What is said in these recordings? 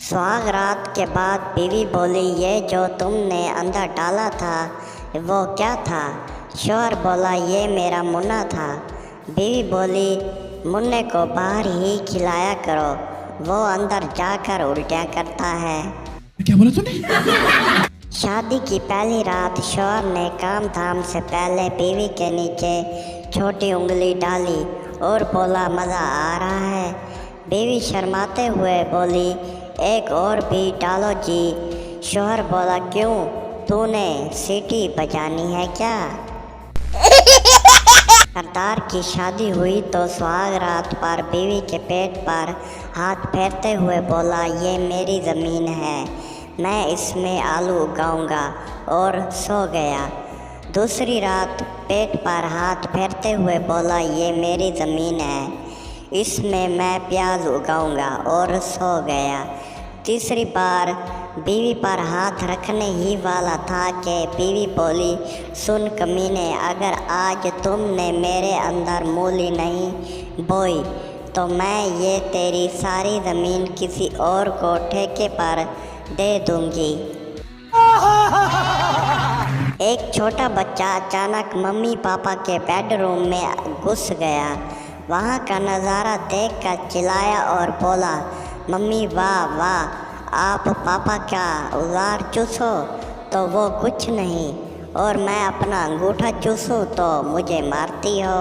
सुहाग रात के बाद बीवी बोली, ये जो तुमने अंदर डाला था वो क्या था? शौहर बोला, ये मेरा मुन्ना था। बीवी बोली, मुन्ने को बाहर ही खिलाया करो, वो अंदर जाकर उल्टियाँ करता है। क्या बोला तूने? शादी की पहली रात शौहर ने काम धाम से पहले बीवी के नीचे छोटी उंगली डाली और बोला, मज़ा आ रहा है। बीवी शर्माते हुए बोली, एक और भी डालो जी। शौहर बोला, क्यों, तूने सीटी बजानी है क्या? सरदार की शादी हुई तो सुहाग रात पर बीवी के पेट पर हाथ फेरते हुए बोला, ये मेरी ज़मीन है, मैं इसमें आलू उगाऊंगा, और सो गया। दूसरी रात पेट पर हाथ फेरते हुए बोला, ये मेरी ज़मीन है, इसमें मैं प्याज उगाऊंगा, और सो गया। तीसरी बार बीवी पर हाथ रखने ही वाला था कि बीवी बोली, सुन कमीने, अगर आज तुमने मेरे अंदर मूली नहीं बोई तो मैं ये तेरी सारी ज़मीन किसी और को ठेके पर दे दूंगी। एक छोटा बच्चा अचानक मम्मी पापा के बेडरूम में घुस गया। वहाँ का नज़ारा देखकर चिल्लाया और बोला, मम्मी वाह वाह, आप पापा का उजाड़ चूसो तो वो कुछ नहीं, और मैं अपना अंगूठा चूसूं तो मुझे मारती हो।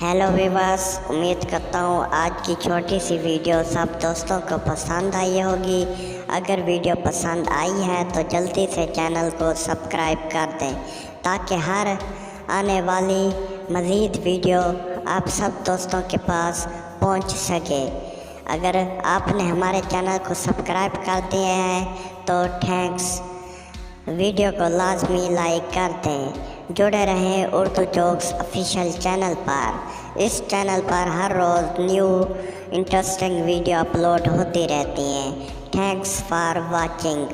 हेलो व्यूअर्स, उम्मीद करता हूँ आज की छोटी सी वीडियो सब दोस्तों को पसंद आई होगी। अगर वीडियो पसंद आई है तो जल्दी से चैनल को सब्सक्राइब कर दें ताकि हर आने वाली मज़ीद वीडियो आप सब दोस्तों के पास पहुंच सके। अगर आपने हमारे चैनल को सब्सक्राइब कर दिए हैं तो थैंक्स। वीडियो को लाजमी लाइक कर दें। जुड़े रहें उर्दू जोक्स ऑफिशियल चैनल पर। इस चैनल पर हर रोज़ न्यू इंटरेस्टिंग वीडियो अपलोड होती रहती हैं। Thanks for watching.